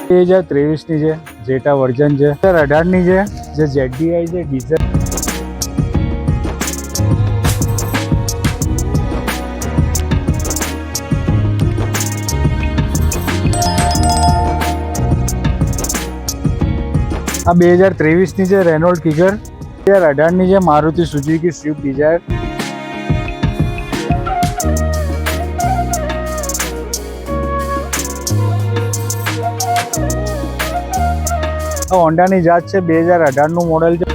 2023ની છે, Jetta version છે, 2018ની છે, જે ZDI છે ડીઝલ। આ 2023ની છે રેનોલ્ડ કિગર। 2018ની છે મારુતિ સુઝુકી સ્વિફ્ટ ડિઝાયર। હોન્ડાની જાત છે, 2018નું મોડેલ છે। તો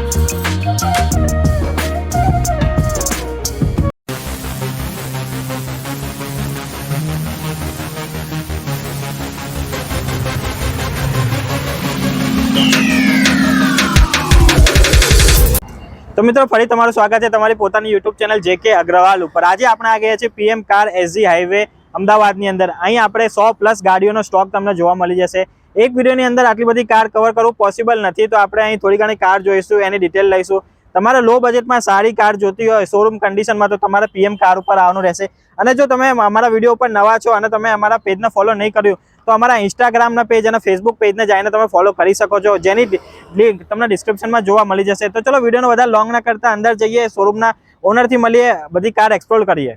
મિત્રો ફરી તમારું સ્વાગત છે તમારી પોતાની YouTube ચેનલ JK અગ્રવાલ ઉપર। આજે આપણે આ ગયા છે PM કાર SG હાઈવે અમદાવાદની અંદર। અહીં આપણે 100+ ગાડીઓનો સ્ટોક તમને જોવા મળી જશે। એક વિડીયોની અંદર આટલી બધી કાર કવર કરવું પોસિબલ નથી, તો આપણે અહીં થોડી ઘણી કાર જોઈશું, એની ડિટેલ લઈશું। તમારે લો બજેટમાં સારી કાર જોતી હોય શોરૂમ કન્ડિશનમાં, તો તમારે PM કાર ઉપર આવવાનું રહેશે। અને જો તમે અમારા વિડીયો ઉપર નવા છો અને તમે અમારા પેજને ફોલો નહીં કર્યું, તો અમારા ઇન્સ્ટાગ્રામના પેજ અને ફેસબુક પેજને જઈને તમે ફોલો કરી શકો છો, જેની લિંક તમને ડિસ્ક્રિપ્શનમાં જોવા મળી જશે। તો ચલો વિડીયોનો વધારે લોંગ ના કરતા અંદર જઈએ, શોરૂમના ઓનરથી મળીએ, બધી કાર એક્સપ્લોર કરીએ।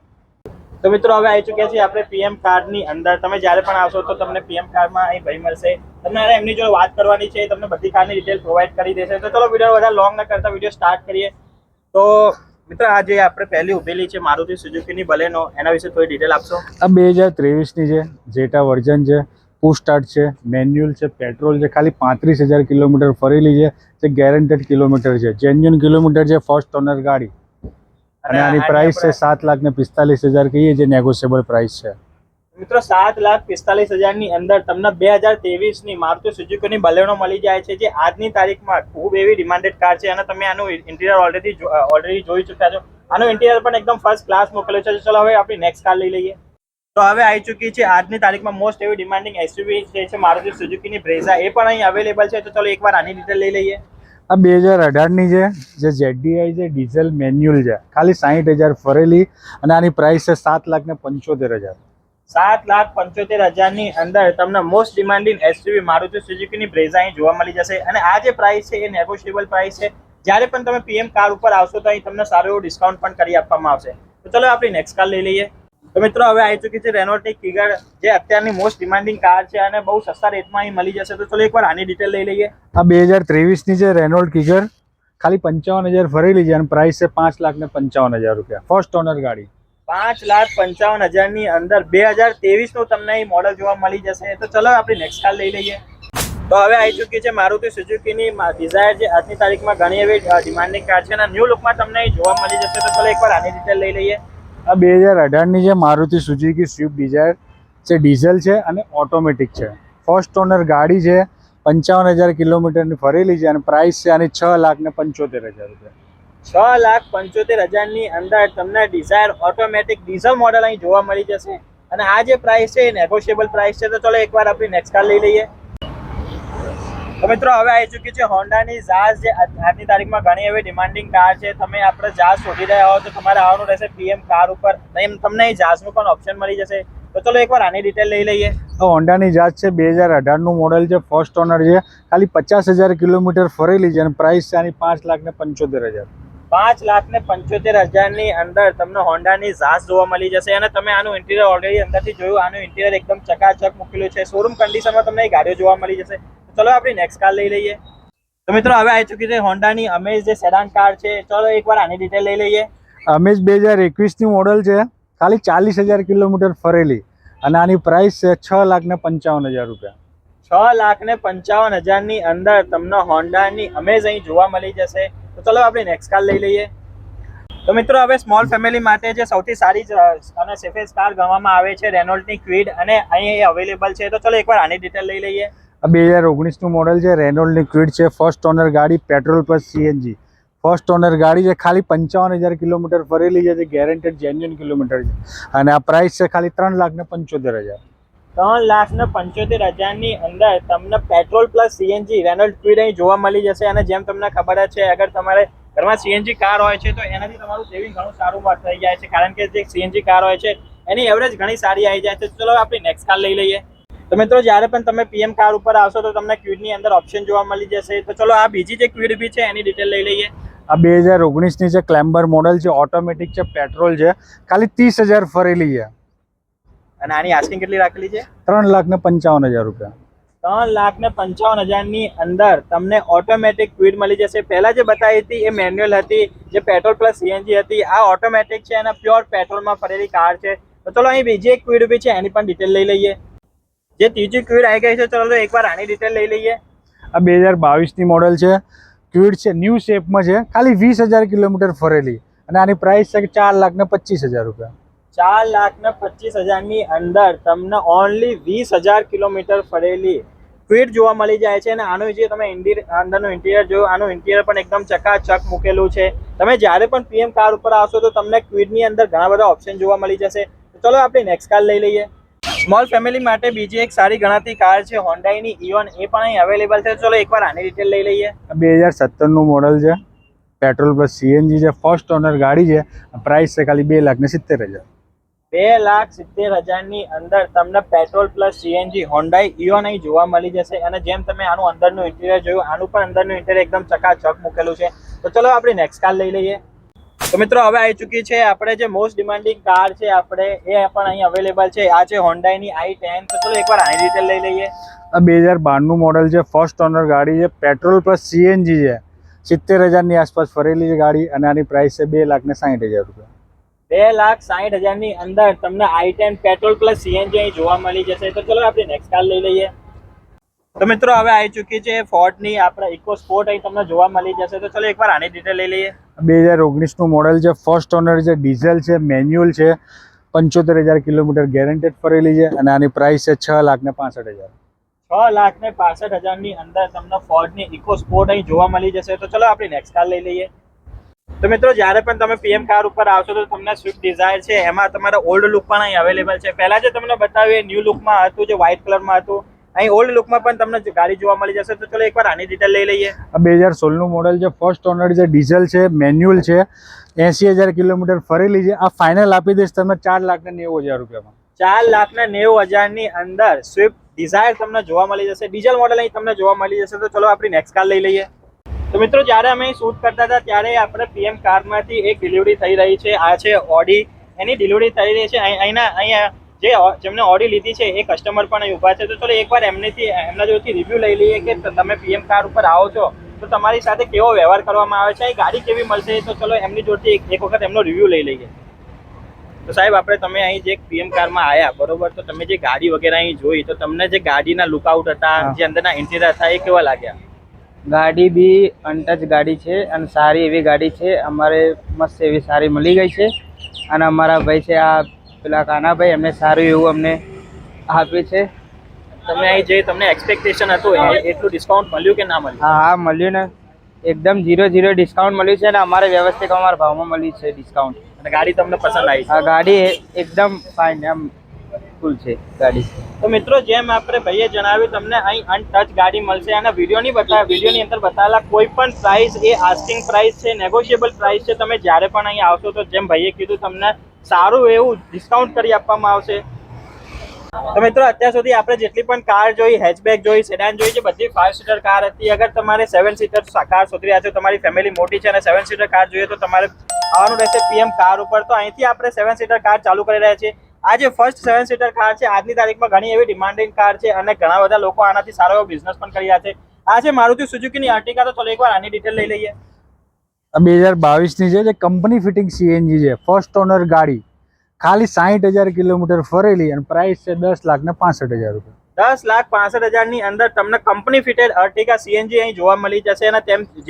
તો મિત્રો હવે આવી ચૂક્યા છીએ આપણે PM કારની અંદર। તમે જ્યારે પણ આવશો તો તમને PM કારમાં અહીં ભાઈ મળશે, તમારે એમની જોડે વાત કરવાની છે, તમને બધી કારની ડિટેલ પ્રોવાઈડ કરી દેશે। તો ચલો વિડીયો વધારે લોંગ ના કરતા વિડીયો સ્ટાર્ટ કરીએ। તો મિત્રો આ જે આપણે પહેલી ઉભેલી છે મારુતિ સુઝુકીની બલેનો, એના વિશે થોડી ડિટેલ આપશો? આ 2023ની છે, જેટા વર્ઝન છે, પુશ સ્ટાર્ટ છે, મેન્યુઅલ છે, પેટ્રોલ છે, ખાલી 35,000 કિલોમીટર ફરેલી છે, જે ગેરંટેડ કિલોમીટર છે, જેન્યુઅન કિલોમીટર છે, ફર્સ્ટ ઓનર ગાડી। અને આની પ્રાઇસ છે 7,45,000 કહીએ, જે નેગોશિયેબલ પ્રાઇસ છે। મિત્રો 7,45,000ની અંદર તમને 2023ની મારુતિ સુઝુકીની બલેનો મળી જાય છે, જે આજની તારીખમાં ખૂબ એવી ડિમાન્ડેડ કાર છે। અને તમે આનું ઇન્ટિરિયર ઓલરેડી જોઈ ચૂક્યા છો। આનું ઇન્ટિરિયર પણ એકદમ ફર્સ્ટ ક્લાસ મોકલ્યો છે। ચલો હવે આપણી નેક્સ્ટ કાર લઈ લઈએ। તો હવે આવી ચૂકી છે આજની તારીખમાં મોસ્ટ એવી ડિમાન્ડિંગ SUV જે છે મારુતિ સુઝુકીની બ્રેઝા, એ પણ અહીં અવેલેબલ છે। તો ચલો એકવાર આની ડિટેલ લઈ લઈએ। આ 2018ની છે, જે ZDI છે ડીઝલ મેન્યુઅલ છે, ખાલી 60,000 ફરેલી, અને આની પ્રાઇસ છે 7,75,000। 7,75,000ની અંદર તમને મોસ્ટ ડિમાન્ડિંગ SUV મારુતિ સુઝુકીની બ્રેઝા અહીં જોવા મળી જશે। અને આ જે પ્રાઇસ છે એ નેગોશિયેબલ પ્રાઇસ છે। જ્યારે પણ તમે PM કાર ઉપર આવશો તો અહીં તમને સારું એવું ડિસ્કાઉન્ટ પણ કરી આપવામાં આવશે। તો ચલો આપણી નેક્સ્ટ કાર લઈ લઈએ। તો મિત્રો હવે આવી ચૂકી છે રેનોલ્ટની કિગર, જે અત્યારની મોસ્ટ ડિમાન્ડિંગ કાર છે અને બહુ સસ્તા રેટમાં અહીં મળી જશે। તો ચલો એકવાર આની ડિટેલ લઈ લઈએ। આ 2023ની છે રેનોલ્ટ કિગર, ખાલી 55,000 ફરેલી છે, અને પ્રાઇસ છે 5,55,000 રૂપિયા, ફર્સ્ટ ઓનર ગાડી। 5,55,000ની અંદર 2023નું તમને અહીં મોડલ જોવા મળી જશે। તો ચલો આપણી નેક્સ્ટ કાર લઈ લઈએ। તો હવે આવી ચૂકી છે મારુતિ સુઝુકીની ડિઝાયર, જે આજની તારીખમાં ઘણી એવી ડિમાન્ડિંગ કાર છે અને ન્યૂ લુકમાં તમને અહીં જોવા મળી જશે। તો ચલો એકવાર આની ડિટેલ લઈ લઈએ। આ 2018ની છે મારુતિ સુઝુકી સ્વિફ્ટ ડિઝાયર, જે ડીઝલ છે અને ઓટોમેટિક છે, ફર્સ્ટ ઓનર ગાડી છે, 55,000 કિલોમીટરની ફરેલી છે, અને પ્રાઇસ છે આની 6,75,000 રૂપિયા। 6,75,000ની અંદર તમને ડિઝાયર ઓટોમેટિક ડીઝલ મોડલ અહીં જોવા મળી જશે। અને આ જે પ્રાઇસ છે એ નેગોશિયેબલ પ્રાઇસ છે। તો ચલો એકવાર આપણી નેક્સ્ટ કાર લઈ લઈએ। તો મિત્રો હવે આવી ચૂકી છે હોન્ડાની જાઝ, જે આજની તારીખમાં ઘણી એવી ડિમાન્ડિંગ કાર છે। તમે આપણે જાઝ શોધી રહ્યા હો તો તમારે આવવાનું રહેશે PM કાર ઉપર, તમને અહીં જાઝનું પણ ઓપ્શન મળી જશે। તો ચલો એકવાર આની ડિટેલ લઈ લઈએ। હોન્ડાની જાત છે, 2018નું મોડેલ છે, ફર્સ્ટ ઓનર છે, ખાલી 50,000 કિલોમીટર ફરેલી છે, અને પ્રાઇસ છે આની 5,75,000। 5,75,000ની અંદર તમને હોન્ડાની જાઝ જોવા મળી જશે। અને તમે આનું ઇન્ટિરિયર ઓલરેડી અંદરથી જોયું, આનું ઇન્ટિરિયર એકદમ ચકાચક મૂકેલું છે, શોરૂમ કન્ડિશનમાં તમને ગાડીઓ જોવા મળી જશે। ચલો આપણી નેક્સ્ટ કાર લઈ લઈએ। તો મિત્રો હવે આવી ચૂકી છે હોન્ડાની અમેઝ, જે સેડાન કાર છે। ચલો એકવાર આની ડિટેલ લઈ લઈએ। અમેઝ 2021ની મોડેલ છે, ખાલી 40,000 કિલોમીટર ફરેલી, અને આની પ્રાઇસ છે 6,55,000 રૂપિયા। 6,55,000ની અંદર તમને હોન્ડાની અમેઝ અહીં જોવા મળી જશે। તો ચલો આપણે નેક્સ્ટ કાર લઈ લઈએ। તો મિત્રો હવે સ્મોલ ફેમિલી માટે જે સૌથી સારી અને સેફેસ્ટ કાર ગણવામાં આવે છે રેનોલ્ટની ક્વિડ, અને અહીં એ અવેલેબલ છે। તો ચલો એકવાર આની ડિટેલ લઈ લઈએ। આ 2019નું મોડેલ છે, રેનોલ્ટની ક્વિડ છે, ફર્સ્ટ ઓનર ગાડી, petrol plus CNG, first honour ગાડી છે, ખાલી 55,000 કિલોમીટર ફરેલી છે, જે ગેરંટેડ જેન્યુઅન કિલોમીટર છે, અને આ પ્રાઇસ છે ખાલી 3,75,000। 3,75,000ની અંદર તમને પેટ્રોલ પ્લસ CNG રેનોલ્ટ ક્વિડ અહીં જોવા મળી જશે। અને જેમ તમને ખબર જ છે, અગર તમારે ઘરમાં CNG કાર હોય છે તો એનાથી તમારું સેવિંગ ઘણું સારું થઈ જાય છે, કારણ કે જે CNG કાર હોય છે એની એવરેજ ઘણી સારી આવી જાય છે। ચલો આપણી નેક્સ્ટ કાર લઈ લઈએ। તો તો મિત્રો જ્યારે પણ તમે પીએમ કાર ઉપર આવશો તો તમને ક્વિડની અંદર ઓપ્શન જોવા મળી જશે. તો ચલો આ બીજી જે ક્વિડ બી છે એની ડિટેલ લઈ લઈએ. આ 2019ની છે, ક્લેમ્બર મોડલ છે, ઓટોમેટિક છે, પેટ્રોલ છે, ખાલી 30,000 ફરેલી છે. અને આની આસ્કિંગ કેટલી રાખેલી છે? 3,55,000 રૂપિયા. 3,55,000 ની અંદર તમને ઓટોમેટિક ક્વિડ મળી જશે. પહેલા જે બતાવી હતી એ મેન્યુઅલ હતી, જે પેટ્રોલ પ્લસ સીએનજી હતી. આ ઓટોમેટિક છે અને પ્યોર પેટ્રોલમાં ફરેલી કાર છે. તો ચલો અહીં બીજી એક ક્વિડ બી છે એની પણ ડિટેલ લઈ લઈએ. જે ત્રીજી ક્વિડ આવી ગઈ છે, ચલો તો એકવાર આની ડિટેલ લઈ લઈએ. આ 2022ની મોડલ છે, ક્વિડ છે, ન્યૂ શેપમાં છે, ખાલી 20,000 કિલોમીટર ફરેલી અને આની પ્રાઇસ છે 4,25,000 રૂપિયા. 4,25,000 ની અંદર તમને ઓનલી 20,000 કિલોમીટર ફરેલી ક્વિડ જોવા મળી જાય છે. અને આનું જે તમે અંદરનું ઇન્ટિરિયર જોયું, આનું ઇન્ટિરિયર પણ એકદમ ચકાચક મૂકેલું છે. તમે જ્યારે પણ પીએમ કાર ઉપર આવશો તો તમને ક્વિડની અંદર ઘણા બધા ઓપ્શન જોવા મળી જશે. તો ચલો આપણે નેક્સ્ટ કાર લઈ લઈએ. સ્મોલ ફેમિલી માટે બીજી એક સારી ગણાતી કાર છે હોન્ડાઈની ઇઓન, એ પણ અહીં અવેલેબલ છે. ચલો એકવાર આની ડિટેલ લઈ લઈએ. 2017નું મોડલ છે, પેટ્રોલ પ્લસ સીએનજી છે, ફર્સ્ટ ઓનર ગાડી છે, પ્રાઇસ છે ખાલી 2,70,000. 2,70,000 ની અંદર તમને petrol plus CNG Hyundai Eon અહીં જોવા મળી જશે. અને જેમ તમે આનું અંદરનું ઇન્ટિરિયર જોયું, આનું પણ અંદરનું ઇન્ટિરિયર એકદમ ચકાચક મૂકેલું છે. તો ચલો આપણે નેક્સ્ટ કાર લઈ લઈએ. તો મિત્રો હવે આવી ચૂકી છે આપણે જે મોસ્ટ ડિમાન્ડિંગ કાર છે આપણે, એ પણ અહીં અવેલેબલ છે. આ છે હોન્ડાઈની i10. તો ચલો એકવાર આની ડિટેલ લઈ લઈએ. આ 2012નું મોડલ છે, ફર્સ્ટ ઓનર ગાડી છે, પેટ્રોલ પ્લસ સીએનજી છે, 70,000ની આસપાસ ફરેલી છે ગાડી અને આની પ્રાઇસ છે 2,60,000 રૂપિયા. 2,60,000 ની અંદર તમને i10 પેટ્રોલ પ્લસ સીએનજી અહીં જોવા મળી જશે. તો ચલો આપણે નેક્સ્ટ કાર લઈ લઈએ. તો મિત્રો હવે આવી ચૂકી છે ફોર્ડની આપણે ઇકો સ્પોર્ટ, અહીં તમને જોવા મળી જશે. તો ચલો એકવાર આની ડિટેલ લઈ લઈએ. 2019નું મોડલ છે, ફર્સ્ટ ઓનર છે, ડીઝલ છે, મેન્યુઅલ છે, 75,000 કિલોમીટર ગેરંટેડ ફરેલી છે અને આની પ્રાઇસ છે 6,65,000. 6,65,000 ની અંદર તમને ફોર્ડની ઇકો સ્પોર્ટ અહીં જોવા મળી જશે. તો ચલો આપણે નેક્સ્ટ કાર લઈ લઈએ. તો મિત્રો જ્યારે પણ તમે પીએમ કાર ઉપર આવશો તો તમને સ્વિફ્ટ ડિઝાયર છે, એમાં તમારા ઓલ્ડ લુક પણ અહીં અવેલેબલ છે. પહેલા જે તમને બતાવ્યું ન્યૂ લુકમાં હતું, જે વ્હાઇટ કલરમાં હતું, અહીં ઓલ્ડ લુકમાં પણ તમને ગાડી જોવા મળી જશે. તો ચલો એકવાર આની ડિટેલ લઈ લઈએ. આ 2016નું મોડલ છે, ફર્સ્ટ ઓનર છે, ડીઝલ છે, મેન્યુઅલ છે, 80,000 કિલોમીટર ફરેલી છે. આ ફાઇનલ આપી દઈશ તમને 4,90,000 રૂપિયામાં. 4,90,000 ની અંદર સ્વિફ્ટ ડિઝાયર તમને જોવા મળી જશે. ડીઝલ મોડલ અહીં તમને જોવા મળી જશે. તો ચલો આપણી નેક્સ્ટ કાર લઈ લઈએ. તો મિત્રો જ્યારે અમે શૂટ કરતા હતા ત્યારે આપણે પીએમ કારમાંથી એક ડિલિવરી થઈ રહી છે. આ છે ઓડી, એની ડિલિવરી થઈ રહી છે. અહીંયા જેમને ઓડી લીધી છે એ કસ્ટમર પણ અહીં ઊભા છે. તો ચલો એકવાર એમના જોડેથી રિવ્યૂ લઈ લઈએ કે તમે પીએમ કાર ઉપર આવો છો તો તમારી સાથે કેવો વ્યવહાર કરવામાં આવે છે, એ ગાડી કેવી મળશે. તો ચલો એમની જોડેથી એક વખત એમનો રિવ્યૂ લઈ લઈએ. તો સાહેબ તમે અહીં જે પીએમ કારમાં આવ્યા બરોબર, તો તમે જે ગાડી વગેરે અહીં જોઈ, તો તમને જે ગાડીના લુકઆઉટ હતા, જે અંદરના ઇન્ટિરિયર હતા, એ કેવા લાગ્યા? ગાડી બી અનટચ ગાડી છે અને સારી એવી ગાડી છે. અમારે મસ્ત એવી સારી મળી ગઈ છે. અને અમારા ભાઈ છે આ પેલા કાનાભાઈ, એમને સારું એવું અમને આપ્યું છે. તમે અહીં જે તમને એક્સપેક્ટેશન હતું એટલું ડિસ્કાઉન્ટ મળ્યું કે ના મળ્યું? હા મળ્યું ને, એકદમ 0% ડિસ્કાઉન્ટ મળ્યું છે અને અમારે વ્યવસ્થિત અમારા ભાવમાં મળ્યું છે ડિસ્કાઉન્ટ. અને ગાડી તમને પસંદ આવી છે? આ ગાડી એકદમ ફાઇન, એમ ફૂલ છે ગાડી. તો મિત્રો જેમ આપણે ભાઈએ જણાવ્યું, તમને અહીં અનટચ ગાડી મળશે. અને વિડીયોની અંદર બતાવેલા કોઈ પણ પ્રાઇસ એ આસ્કિંગ પ્રાઇસ છે, નેગોશિયેબલ પ્રાઇસ છે. તમે જ્યારે પણ અહીં આવશો તો જેમ ભાઈએ કીધું, તમને સારું એવું ડિસ્કાઉન્ટ કરી આપવામાં આવશે. તો મિત્રો અત્યાર સુધી આપણે જેટલી પણ કાર જોઈ, હેચબેક જોઈ, સેડાન જોઈ, જે બધી 5 સીટર કાર હતી. અગર તમારે 7 સીટર કાર શોધી રહ્યા છો, તમારી ફેમિલી મોટી છે અને 7 સીટર કાર જોઈએ, તો તમારે આવવાનું રહેશે પીએમ કાર ઉપર. તો અહીંથી આપણે 7 સીટર કાર ચાલુ કરી રહ્યા છીએ. આ જે ફર્સ્ટ 7 સીટર કાર છે, આજની તારીખમાં ઘણી એવી ડિમાન્ડિંગ કાર છે અને ઘણા બધા લોકો આનાથી સારો એવો બિઝનેસ પણ કરી રહ્યા છે. આ છે મારુતિ સુઝુકીની અર્ટિગા. તો ચલો એકવાર આની ડિટેલ લઈ લઈએ. આ 2022ની છે, જે કંપની ફિટિંગ સીએનજી છે, ફર્સ્ટ ઓનર ગાડી, ખાલી 60,000 કિલોમીટર ફરેલી અને પ્રાઇસ છે 10,65,000 રૂપિયા. 10,65,000 ની અંદર તમને કંપની ફિટેડ અર્ટિગા સીએનજી અહીં જોવા મળી જશે. અને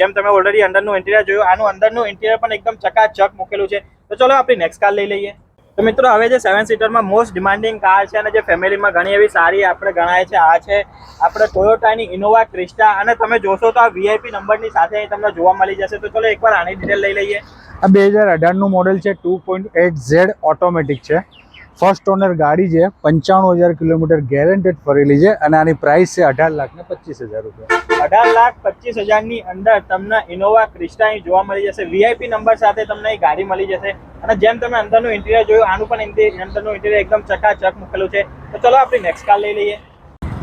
જેમ તમે ઓલરેડી અંદરનું ઇન્ટિરિયર જોયું, આનું અંદરનું ઇન્ટિરિયર પણ એકદમ ચકાચક મૂકેલું છે. તો ચલો આપણી નેક્સ્ટ કાર લઈ લઈએ. તો મિત્રો હવે જે 7 સીટરમાં મોસ્ટ ડિમાન્ડિંગ કાર છે અને જે ફેમિલીમાં ઘણી એવી સારી આપણે ગણાય છે, આ છે આપણે ટોયોટાની ઇનોવા ક્રિસ્ટા. અને તમે જોશો તો આ વીઆઈપી નંબરની સાથે અહીં તમને જોવા મળી જશે. તો ચલો એકવાર આની ડિટેલ લઈ લઈએ. આ 2018નું મોડલ છે, 2.8Z ઓટોમેટિક છે, ફર્સ્ટ ઓનર ગાડી છે, 95,000 કિલોમીટર ગેરંટેડ ફરેલી છે અને આની પ્રાઇસ છે 18,25,000 રૂપિયા. 18,25,000 ની અંદર તમને ઇનોવા ક્રિસ્ટા અહીં જોવા મળી જશે. વીઆઈપી નંબર સાથે તમને અહીં ગાડી મળી જશે. અને જેમ તમે અંદરનું ઇન્ટિરિયર જોયું, આનું પણ અંદરનું ઇન્ટિરિયર એકદમ ચકાચક મૂકેલું છે. તો ચલો આપણી નેક્સ્ટ કાર લઈ લઈએ.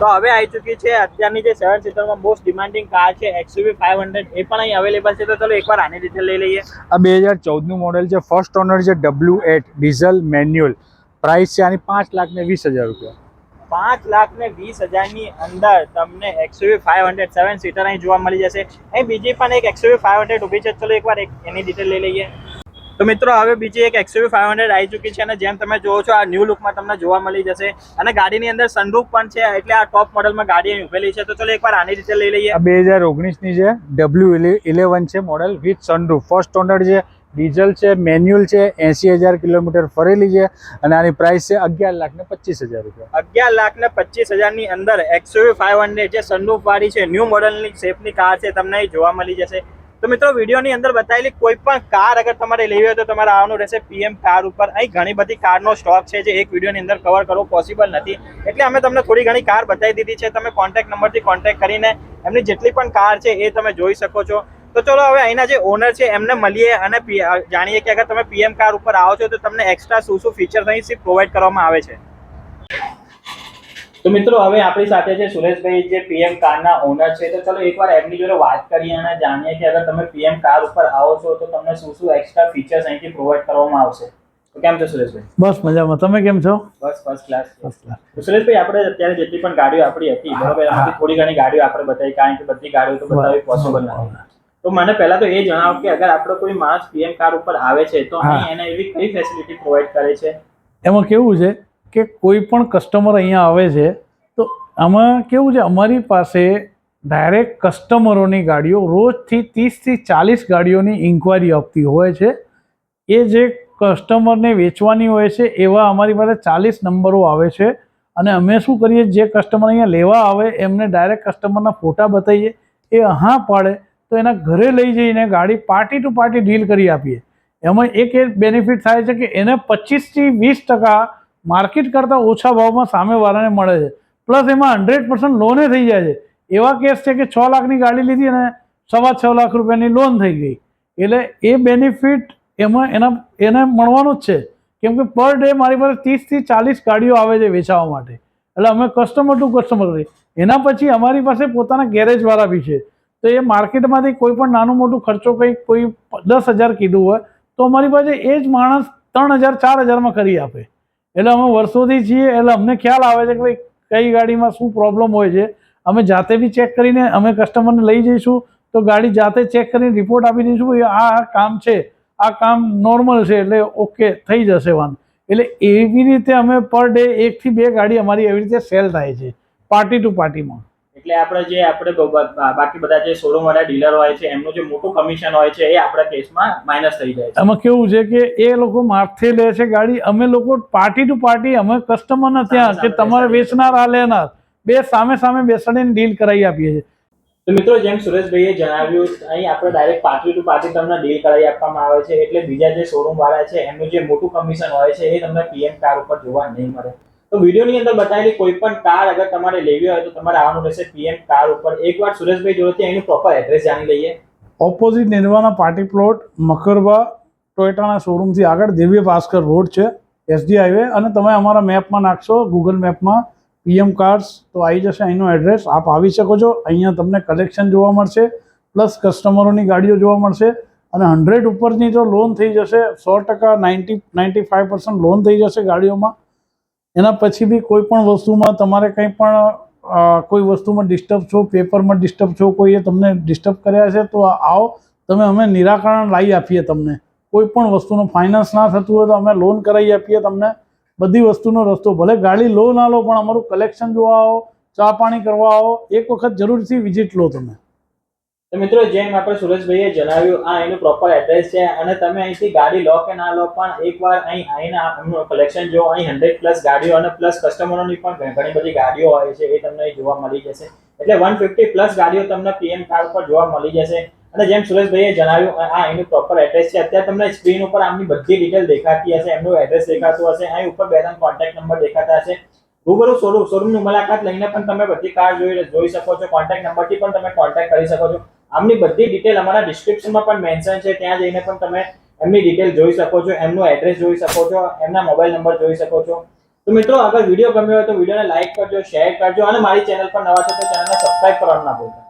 તો હવે આવી ચૂકી છે અત્યારની જે 7 સીટરમાં મોસ્ટ ડિમાન્ડિંગ કાર છે XUV 500, એ પણ અહીં અવેલેબલ છે. તો ચલો એકવાર આની ડિટેલ લઈ લઈએ. આ 2014નું મોડેલ છે, ફર્સ્ટ ઓનર છે, W8 ડીઝલ મેન્યુઅલ. પ્રાઇસ છે આની 5,20,000 રૂપિયા. 5,20,000 ની અંદર તમને XUV 500 7 સીટર અહીં જોવા મળી જશે. અહીં બીજી પણ એક XUV 500 ઊભી છે. ચલો એકવાર એની ડિટેલ લઈ લઈએ. તો મિત્રો હવે બીજી એક XUV 500 આવી ચૂકી છે અને જેમ તમે જોવો છો આ ન્યૂ લુકમાં તમને જોવા મળી જશે અને ગાડીની અંદર સનરૂફ પણ છે, એટલે આ ટોપ મોડલમાં ગાડી અહીં ઉભેલી છે. તો ચલો એકવાર આની ડિટેલ લઈ લઈએ. આ 2019ની છે, W11 છે model with sunroof. First honour છે, ડીઝલ છે, મેન્યુઅલ છે, 80,000 કિલોમીટર ફરેલી છે અને આની પ્રાઇસ છે 11,25,000 રૂપિયા. 11,25,000 ની અંદર XUV 500 જે સનરૂફ વાળી છે, ન્યૂ મોડલની શેપની કાર છે, તમને અહીં જોવા મળી જશે. તો મિત્રો વિડીયોની અંદર બતાવેલી કોઈ પણ કાર અગર તમારે લેવી હોય તો તમારે આવવાનું રહેશે PM કાર ઉપર. અહીં ઘણી બધી કારનો સ્ટોક છે જે એક વિડીયોની અંદર કવર કરવો પોસિબલ નથી, એટલે અમે તમને થોડી ઘણી કાર બતાવી દીધી છે. તમે કોન્ટેક્ટ નંબરથી કોન્ટેક્ટ કરીને એમની જેટલી પણ કાર છે એ તમે જોઈ શકો છો. તો ચલો હવે અહીંના જે ઓનર છે એમને મળીએ અને જાણીએ કે અગર તમે PM કાર ઉપર આવો છો તો તમને એક્સ્ટ્રા શું શું ફીચર્સ અહીં પ્રોવાઈડ કરવામાં આવે છે. તો મિત્રો હવે આપણી સાથે છે સુરેશભાઈ જે PM કારના ઓનર છે. તો ચલો એકવાર એમની જોડે વાત કરીએ અને જાણીએ કે અગર તમે PM કાર ઉપર આવો છો તો તમને શું શું એક્સ્ટ્રા ફીચર્સ અહીંથી પ્રોવાઈડ કરવામાં આવશે. તો કેમ છો સુરેશભાઈ? બસ મજામાં. તમે કેમ છો? બસ ફર્સ્ટ ક્લાસ. તો સુરેશભાઈ આપણે અત્યારે જેટલી પણ ગાડીઓ આપણી હતી બરોબર, એમાંથી થોડી ઘણી ગાડીઓ આપણે બતાવી, કારણ કે બધી ગાડીઓ તો બતાવવી પોસિબલ નથી. તો મને પહેલા તો એ જણાવો કે અગર આપણો કોઈ માણસ PM કાર ઉપર આવે છે તો અહીં એને એવી કઈ ફેસિલિટી પ્રોવાઈડ કરે છે? એમાં કેવું છે કે કોઈ પણ કસ્ટમર અહીંયા આવે છે તો આમાં કેવું છે, અમારી પાસે ડાયરેક્ટ કસ્ટમરોની ગાડીઓ રોજથી 30થી 40 ગાડીઓની ઇન્ક્વાયરી આપતી હોય છે. એ જે કસ્ટમરને વેચવાની હોય છે એવા અમારી પાસે 40 નંબરો આવે છે અને અમે શું કરીએ, જે કસ્ટમર અહીંયા લેવા આવે એમને ડાયરેક્ટ કસ્ટમરના ફોટા બતાવીએ, એ હા પાડે તો એના ઘરે લઈ જઈને ગાડી પાર્ટી ટુ પાર્ટી ડીલ કરી આપીએ. એમાં એક એ બેનિફિટ થાય છે કે એને 25થી 20% માર્કેટ કરતાં ઓછા ભાવમાં સામેવાળાને મળે છે. પ્લસ એમાં 100% લોને થઈ જાય છે. એવા કેસ છે કે 6 લાખની ગાડી લીધી અને 6.25 લાખ રૂપિયાની લોન થઈ ગઈ. એટલે એ બેનિફિટ એમાં એને મળવાનું જ છે, કેમ કે પર ડે મારી પાસે 30થી 40 ગાડીઓ આવે છે વેચાવા માટે. એટલે અમે કસ્ટમર ટુ કસ્ટમર કરીએ. એના પછી અમારી પાસે પોતાના ગેરેજવાળા બી છે. તો એ માર્કેટમાંથી કોઈ પણ નાનું મોટું ખર્ચો કંઈક કોઈ 10,000 કીધું હોય તો અમારી પાસે એ જ માણસ 3,000 4,000માં કરી આપે. એટલે અમે વર્ષોથી છીએ, એટલે અમને ખ્યાલ આવે છે કે ભાઈ કઈ ગાડીમાં શું પ્રોબ્લેમ હોય છે. અમે જાતે બી ચેક કરીને અમે કસ્ટમરને લઈ જઈશું તો ગાડી જાતે ચેક કરીને રિપોર્ટ આપી દઈશું, આ કામ છે, આ કામ નોર્મલ છે, એટલે ઓકે થઈ જશે વાન. એટલે એવી રીતે અમે પર ડે 1 થી 2 ગાડી અમારી એવી રીતે સેલ થાય છે પાર્ટી ટુ પાર્ટીમાં. એટલે આપણે બાકી બધા જે શોરૂમ વાળા ડીલર હોય છે એમનું જે મોટું કમિશન હોય છે એ આપણા કેસમાં માઇનસ થઈ જાય છે. આમાં કેવું છે કે એ લોકો માથે લે છે ગાડી, અમે લોકો પાર્ટી ટુ પાર્ટી, અમે કસ્ટમરને ત્યાં કે તમારે વેચનાર આ લેનાર બે સામે સામે બેસાડીને ડીલ કરાવી આપીએ છીએ. તો મિત્રો જેમ સુરેશભાઈએ જણાવ્યું, અહીં આપણે ડાયરેક્ટ પાર્ટી ટુ પાર્ટી તમને ડીલ કરાવી આપવામાં આવે છે. એટલે બીજા જે શોરૂમ વાળા છે એમનું જે મોટું કમિશન હોય છે એ તમને PM કાર ઉપર જોવા નહીં મળે. તો વિડીયોની અંદર બતાવેલી કોઈ પણ કાર અગર તમારે લેવી હોય તો તમારે આવવાનું રહેશે PM કાર ઉપર. એકવાર સુરેશભાઈ જોડેથી અહીંનું પ્રોપર એડ્રેસ જાણી લઈએ. ઓપોઝિટ નિર્વાણા પાર્ટી પ્લોટ, મકરબા ટોયોટાના શોરૂમથી આગળ દિવ્ય ભાસ્કર રોડ છે, SD હાઈવે. અને તમે અમારા મેપમાં નાખશો ગૂગલ મેપમાં PM કાર્સ તો આવી જશે અહીંનું એડ્રેસ. આપ આવી શકો છો. અહીંયા તમને કલેક્શન જોવા મળશે, પ્લસ કસ્ટમરોની ગાડીઓ જોવા મળશે અને 100 ઉપરની તો લોન થઈ જશે, 100%, 90-95% લોન થઈ જશે ગાડીઓમાં. એના પછી બી કોઈ પણ વસ્તુમાં તમારે કંઈ પણ કોઈ વસ્તુમાં ડિસ્ટર્બ છો, પેપરમાં ડિસ્ટર્બ છો, કોઈએ તમને ડિસ્ટર્બ કર્યા છે તો આવો, તમે અમે નિરાકરણ લાવી આપીએ તમને. કોઈ પણ વસ્તુનો ફાઇનાન્સ ના થતું હોય તો અમે લોન કરાવી આપીએ તમને. બધી વસ્તુનો રસ્તો, ભલે ગાડી લો ના લો પણ અમારું કલેક્શન જોવા આવો, ચા પાણી કરવા આવો, એક વખત જરૂરથી વિઝિટ લો તમે. તો મિત્રો જેમ આપણે સુરેશભાઈએ જણાવ્યું, આ એનું પ્રોપર એડ્રેસ છે અને તમે અહીંથી ગાડી લો કે ના લો પણ એકવાર અહીં આવીને એમનું કલેક્શન જો, અહીં 100+ ગાડીઓ અને પ્લસ કસ્ટમરોની પણ ઘણી બધી ગાડીઓ હોય છે એ તમને અહીં જોવા મળી જશે. એટલે 150+ ગાડીઓ તમને PM કાર ઉપર જોવા મળી જશે. અને જેમ સુરેશભાઈએ જણાવ્યું, આ એનું પ્રોપર એડ્રેસ છે. અત્યારે તમને સ્ક્રીન ઉપર આમની બધી ડિટેલ દેખાતી હશે, એમનું એડ્રેસ દેખાતું હશે, અહીં ઉપર 2-3 કોન્ટેક્ટ નંબર દેખાતા હશે. રૂબરૂ શોરૂમની મુલાકાત લઈને પણ તમે બધી કાર જોઈ શકો છો. કોન્ટેક્ટ નંબરથી પણ તમે કોન્ટેક્ટ કરી શકો છો. આમની બધી ડિટેલ અમારા ડિસ્ક્રિપ્શનમાં પણ મેન્શન છે, ત્યાં જઈને પણ તમે એમની ડિટેલ જોઈ શકો છો, એમનું એડ્રેસ જોઈ શકો છો, એમના મોબાઈલ નંબર જોઈ શકો છો. તો મિત્રો અગર વિડીયો ગમ્યો હોય તો વિડીયોને લાઈક કરજો, શેર કરજો અને મારી ચેનલ પર નવા છો તો ચેનલને સબસ્ક્રાઇબ કરવાનું ના ભૂલતા.